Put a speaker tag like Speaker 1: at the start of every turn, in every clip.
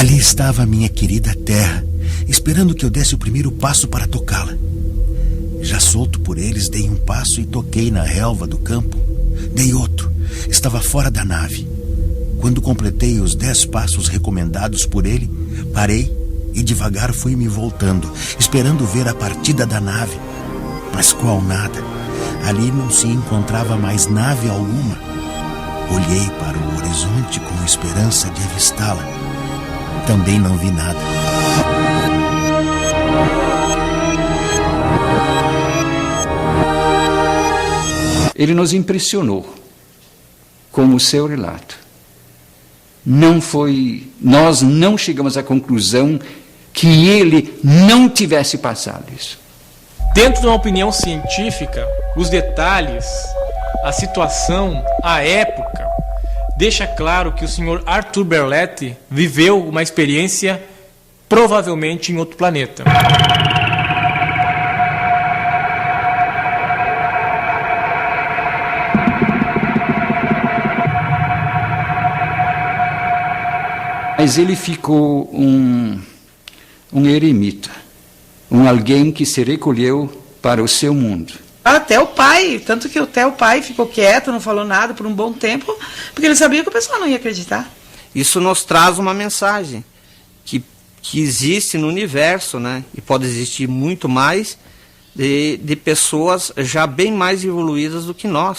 Speaker 1: Ali estava a minha querida terra, esperando que eu desse o primeiro passo para tocá-la. Já solto por eles, dei um passo e toquei na relva do campo. Dei outro. Estava fora da nave. Quando completei os 10 passos recomendados por ele, parei e devagar fui me voltando, esperando ver a partida da nave. Mas qual nada. Ali não se encontrava mais nave alguma. Olhei para o horizonte com esperança de avistá-la. Também não vi nada.
Speaker 2: Ele nos impressionou com o seu relato. Nós não chegamos à conclusão que ele não tivesse passado isso.
Speaker 3: Dentro de uma opinião científica, os detalhes, a situação, a época, deixa claro que o senhor Arthur Berletti viveu uma experiência provavelmente em outro planeta.
Speaker 2: Mas ele ficou um eremita, alguém que se recolheu para o seu mundo.
Speaker 4: Até o pai, tanto que até o pai ficou quieto, não falou nada por um bom tempo, porque ele sabia que o pessoal não ia acreditar.
Speaker 5: Isso nos traz uma mensagem que existe no universo, né? E pode existir muito mais de pessoas já bem mais evoluídas do que nós.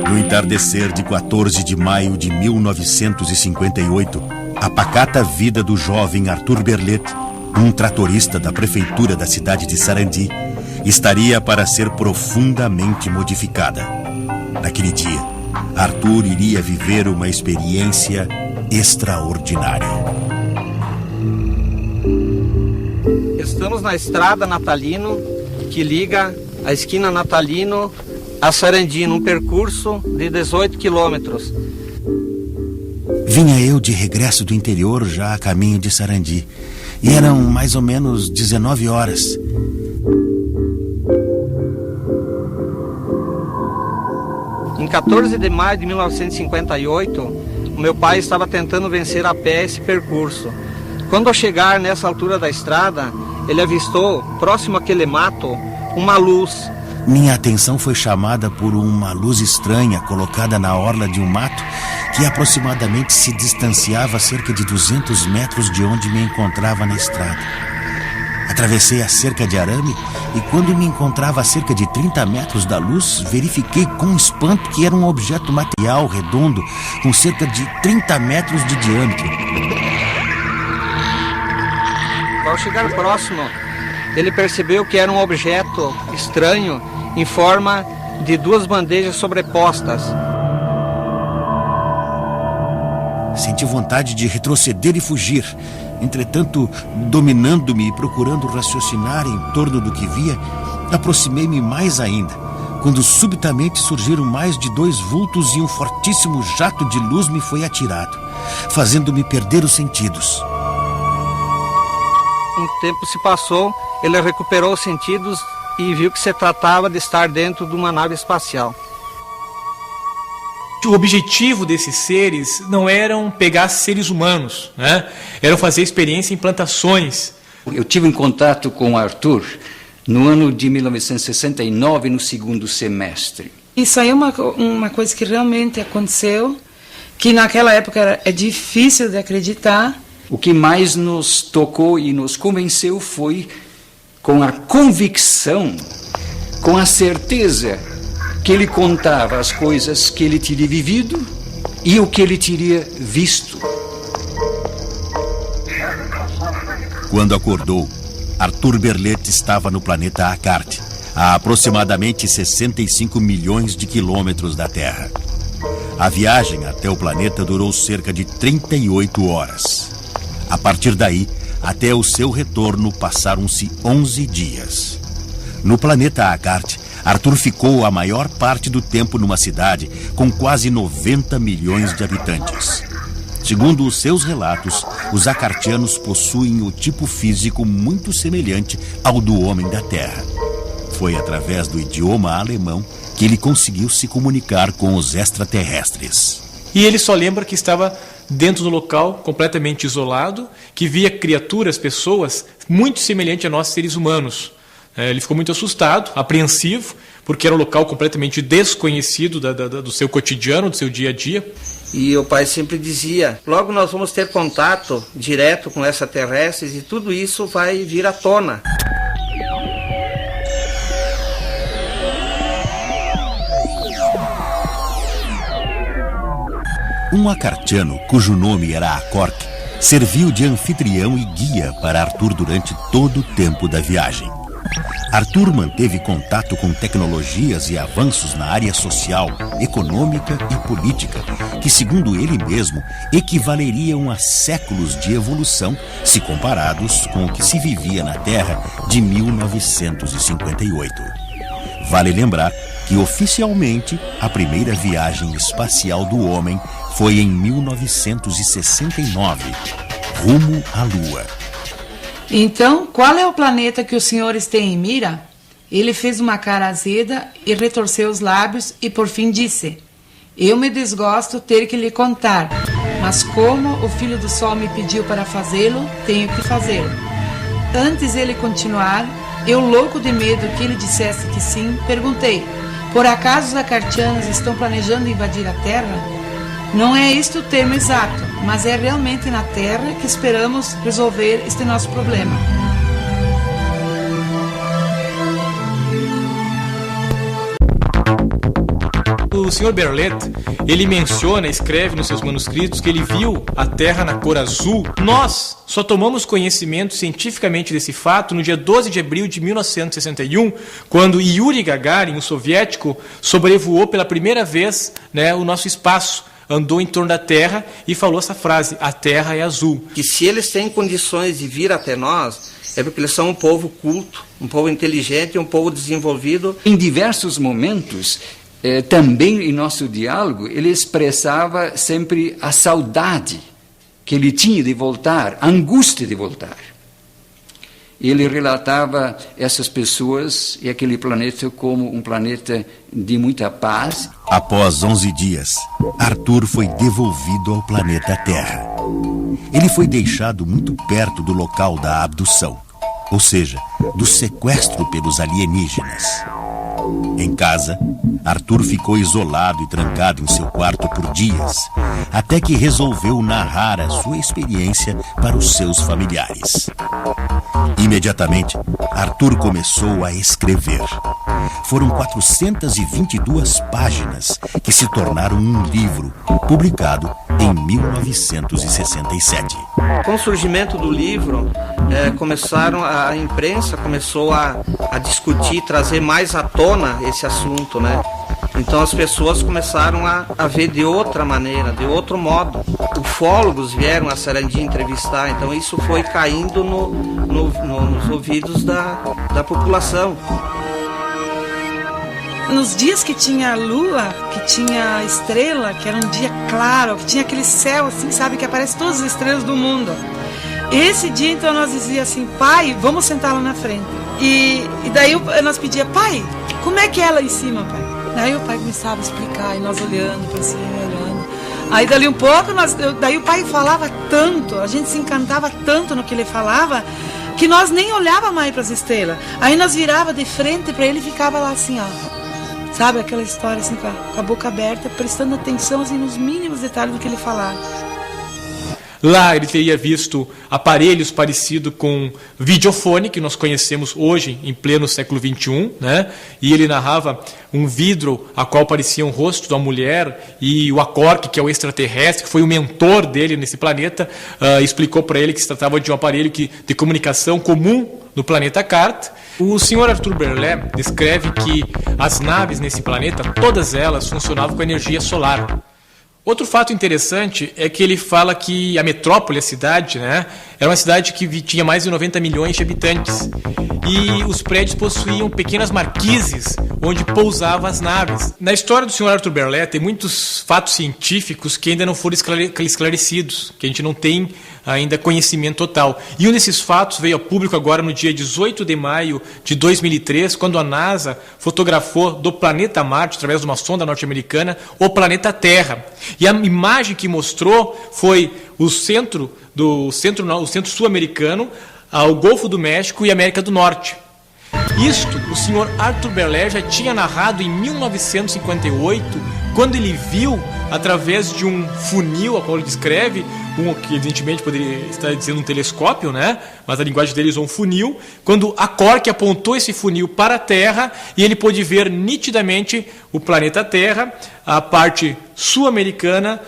Speaker 1: No entardecer de 14 de maio de 1958, a pacata vida do jovem Arthur Berletti, um tratorista da prefeitura da cidade de Sarandi, estaria para ser profundamente modificada. Naquele dia, Arthur iria viver uma experiência extraordinária.
Speaker 5: Estamos na estrada Natalino, que liga a esquina Natalino a Sarandi, num percurso de 18 quilômetros.
Speaker 1: Vinha eu de regresso do interior, já a caminho de Sarandi. E eram mais ou menos 19 horas.
Speaker 5: Em 14 de maio de 1958, o meu pai estava tentando vencer a pé esse percurso. Quando ao chegar nessa altura da estrada, ele avistou, próximo àquele mato, uma luz.
Speaker 1: Minha atenção foi chamada por uma luz estranha colocada na orla de um mato que aproximadamente se distanciava a cerca de 200 metros de onde me encontrava na estrada. Atravessei a cerca de arame e quando me encontrava a cerca de 30 metros da luz, verifiquei com espanto que era um objeto material redondo com cerca de 30 metros de diâmetro.
Speaker 5: Ao chegar próximo, ele percebeu que era um objeto estranho em forma de 2 bandejas sobrepostas.
Speaker 1: Senti vontade de retroceder e fugir. Entretanto, dominando-me e procurando raciocinar em torno do que via, aproximei-me mais ainda, quando subitamente surgiram mais de 2 vultos e um fortíssimo jato de luz me foi atirado, fazendo-me perder os sentidos.
Speaker 5: Um tempo se passou, ele recuperou os sentidos e viu que se tratava de estar dentro de uma nave espacial.
Speaker 3: O objetivo desses seres não eram pegar seres humanos, né? Eram fazer experiência em plantações.
Speaker 2: Eu tive um contato com o Arthur no ano de 1969, no 2º semestre.
Speaker 4: Isso aí é uma coisa que realmente aconteceu, que naquela época é difícil de acreditar.
Speaker 2: O que mais nos tocou e nos convenceu foi com a convicção, com a certeza que ele contava as coisas que ele teria vivido e o que ele teria visto.
Speaker 1: Quando acordou, Arthur Berletti estava no planeta Akart, a aproximadamente 65 milhões de quilômetros da Terra. A viagem até o planeta durou cerca de 38 horas. A partir daí, até o seu retorno, passaram-se 11 dias. No planeta Akart, Arthur ficou a maior parte do tempo numa cidade com quase 90 milhões de habitantes. Segundo os seus relatos, os acartianos possuem o tipo físico muito semelhante ao do homem da Terra. Foi através do idioma alemão que ele conseguiu se comunicar com os extraterrestres.
Speaker 3: E ele só lembra que estava dentro do local completamente isolado, que via criaturas, pessoas muito semelhantes a nós seres humanos. Ele ficou muito assustado, apreensivo, porque era um local completamente desconhecido do seu cotidiano, do seu dia a dia.
Speaker 5: E o pai sempre dizia, logo nós vamos ter contato direto com extraterrestres e tudo isso vai vir à tona.
Speaker 1: Um acartiano, cujo nome era Acork, serviu de anfitrião e guia para Arthur durante todo o tempo da viagem. Arthur manteve contato com tecnologias e avanços na área social, econômica e política, que, segundo ele mesmo, equivaleriam a séculos de evolução se comparados com o que se vivia na Terra de 1958. Vale lembrar que, oficialmente, a primeira viagem espacial do homem foi em 1969, rumo à Lua.
Speaker 4: Então, qual é o planeta que os senhores têm em mira? Ele fez uma cara azeda e retorceu os lábios e por fim disse: eu me desgosto ter que lhe contar, mas como o filho do sol me pediu para fazê-lo, tenho que fazê-lo. Antes ele continuar, eu, louco de medo que ele dissesse que sim, perguntei: por acaso os acartianos estão planejando invadir a Terra? Não é este o termo exato, mas é realmente na Terra que esperamos resolver este nosso problema.
Speaker 3: O Sr. Berlet, ele menciona, escreve nos seus manuscritos que ele viu a Terra na cor azul. Nós só tomamos conhecimento cientificamente desse fato no dia 12 de abril de 1961, quando Yuri Gagarin, o soviético, sobrevoou pela primeira vez, o nosso espaço. Andou em torno da Terra e falou essa frase: a Terra é azul.
Speaker 5: Que se eles têm condições de vir até nós, é porque eles são um povo culto, um povo inteligente, um povo desenvolvido.
Speaker 2: Em diversos momentos, também em nosso diálogo, ele expressava sempre a saudade que ele tinha de voltar, a angústia de voltar. Ele relatava essas pessoas e aquele planeta como um planeta de muita paz.
Speaker 1: Após 11 dias, Arthur foi devolvido ao planeta Terra. Ele foi deixado muito perto do local da abdução, ou seja, do sequestro pelos alienígenas. Em casa, Arthur ficou isolado e trancado em seu quarto por dias, até que resolveu narrar a sua experiência para os seus familiares. Imediatamente, Arthur começou a escrever. Foram 422 páginas que se tornaram um livro, publicado em 1967.
Speaker 5: Com o surgimento do livro, a imprensa começou a discutir, trazer mais à tona esse assunto, Então as pessoas começaram a ver de outra maneira, de outro modo. Ufólogos vieram a Sarandi entrevistar, então isso foi caindo nos ouvidos da população.
Speaker 4: Nos dias que tinha lua, que tinha estrela, que era um dia claro, que tinha aquele céu assim, sabe, que aparece todas as estrelas do mundo. Esse dia, então, nós dizia assim: pai, vamos sentar lá na frente. E daí nós pedia: pai, como é que é lá em cima, pai? Daí o pai começava a explicar, e nós olhando para cima, olhando. Aí dali um pouco, daí o pai falava tanto, a gente se encantava tanto no que ele falava, que nós nem olhava mais para as estrelas. Aí nós virava de frente para ele e ficava lá assim, ó. Sabe, aquela história assim, com a boca aberta, prestando atenção assim, nos mínimos detalhes do que ele falava.
Speaker 3: Lá ele teria visto aparelhos parecidos com videofone, que nós conhecemos hoje, em pleno século XXI, E ele narrava um vidro a qual parecia um rosto de uma mulher, e o Acork, que é o extraterrestre, que foi o mentor dele nesse planeta, explicou para ele que se tratava de um aparelho de comunicação comum no planeta Cart. O Sr. Arthur Berlet descreve que as naves nesse planeta, todas elas funcionavam com energia solar. Outro fato interessante é que ele fala que a metrópole, a cidade, Era uma cidade que tinha mais de 90 milhões de habitantes. E os prédios possuíam pequenas marquises onde pousavam as naves. Na história do Sr. Arthur Berlet tem muitos fatos científicos que ainda não foram esclarecidos, que a gente não tem ainda conhecimento total. E um desses fatos veio a público agora no dia 18 de maio de 2003, quando a NASA fotografou do planeta Marte, através de uma sonda norte-americana, o planeta Terra. E a imagem que mostrou foi o centro sul-americano, ao Golfo do México e América do Norte. Isto o Sr. Arthur Berlet já tinha narrado em 1958, quando ele viu, através de um funil, a qual ele descreve, que evidentemente poderia estar dizendo um telescópio, né? Mas a linguagem dele usou um funil, quando a Cork apontou esse funil para a Terra e ele pôde ver nitidamente o planeta Terra, a parte sul-americana,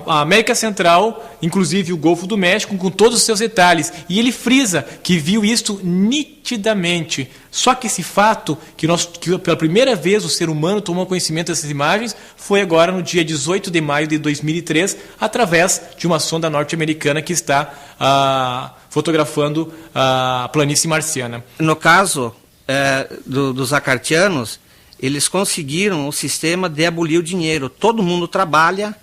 Speaker 3: a América Central, inclusive o Golfo do México, com todos os seus detalhes. E ele frisa que viu isto nitidamente. Só que esse fato, que pela primeira vez o ser humano tomou conhecimento dessas imagens, foi agora no dia 18 de maio de 2003, através de uma sonda norte-americana que está fotografando a planície marciana.
Speaker 5: No caso dos acartianos, eles conseguiram o sistema de abolir o dinheiro. Todo mundo trabalha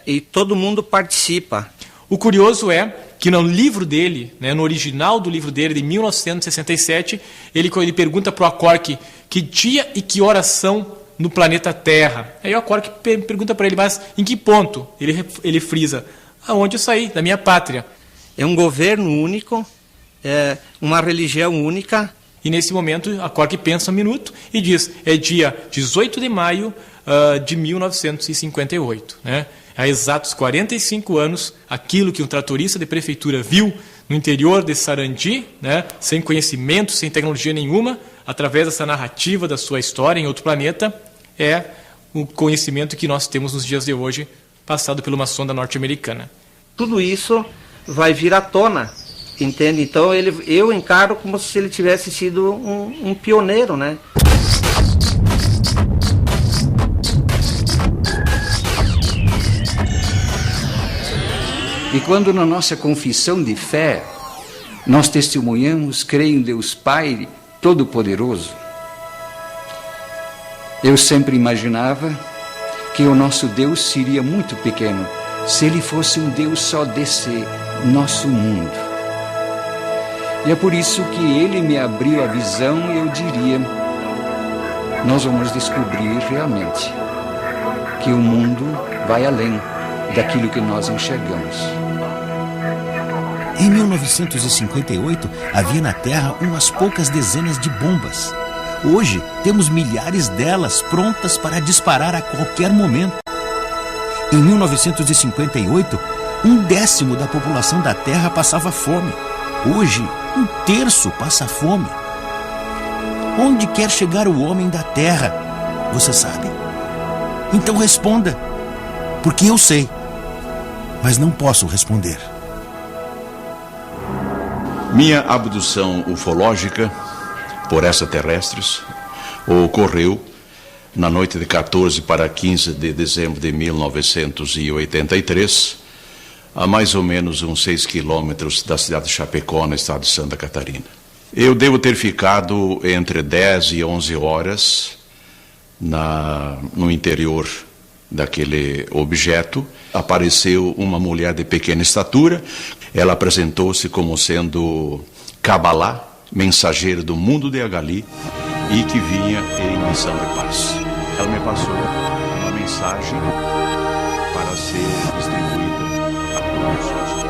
Speaker 5: e todo mundo participa.
Speaker 3: O curioso é que no livro dele, né, no original do livro dele, de 1967, ele pergunta para o Cork que dia e que horas são no planeta Terra. Aí o Cork pergunta para ele, mas em que ponto? Ele frisa, aonde eu saí, da minha pátria.
Speaker 5: É um governo único, uma religião única.
Speaker 3: E nesse momento a Cork pensa um minuto e diz, é dia 18 de maio de 1958. Né? Há exatos 45 anos, aquilo que um tratorista de prefeitura viu no interior de Sarandi, né, sem conhecimento, sem tecnologia nenhuma, através dessa narrativa da sua história em outro planeta, é o conhecimento que nós temos nos dias de hoje, passado por uma sonda norte-americana.
Speaker 5: Tudo isso vai vir à tona, entende? Então eu encaro como se ele tivesse sido um pioneiro, né?
Speaker 2: E quando na nossa confissão de fé nós testemunhamos, creio em Deus Pai Todo-Poderoso, eu sempre imaginava que o nosso Deus seria muito pequeno se ele fosse um Deus só desse nosso mundo. E é por isso que ele me abriu a visão e eu diria, nós vamos descobrir realmente que o mundo vai além daquilo que nós enxergamos.
Speaker 1: Em 1958, havia na Terra umas poucas dezenas de bombas. Hoje, temos milhares delas prontas para disparar a qualquer momento. Em 1958, 1/10 da população da Terra passava fome. Hoje, 1/3 passa fome. Onde quer chegar o homem da Terra? Você sabe? Então responda, porque eu sei, mas não posso responder.
Speaker 6: Minha abdução ufológica por extraterrestres ocorreu na noite de 14 para 15 de dezembro de 1983, a mais ou menos uns 6 quilômetros da cidade de Chapecó, no estado de Santa Catarina. Eu devo ter ficado entre 10 e 11 horas no interior daquele objeto. Apareceu uma mulher de pequena estatura. Ela apresentou-se como sendo Kabbalah, mensageira do mundo de Agali, e que vinha em missão de paz. Ela me passou uma mensagem para ser distribuída a todos os